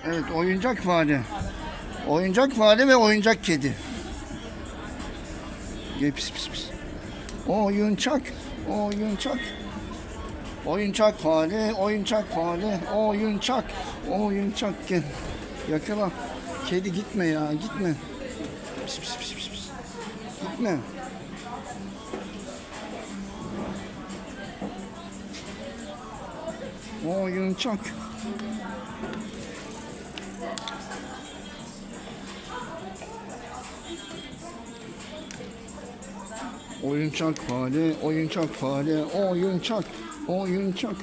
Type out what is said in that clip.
Evet, oyuncak fare. Oyuncak fare ve oyuncak kedi. Gel pis pis pis. Oyuncak, oyuncak. Oyuncak fare, oyuncak fare, oyuncak, oyuncak gel. Yakala. Kedi gitme ya, gitme. Pis pis pis pis pis. Gitme. Oyuncak. Oyuncak fare, oyuncak fare, oyuncak, oyuncak.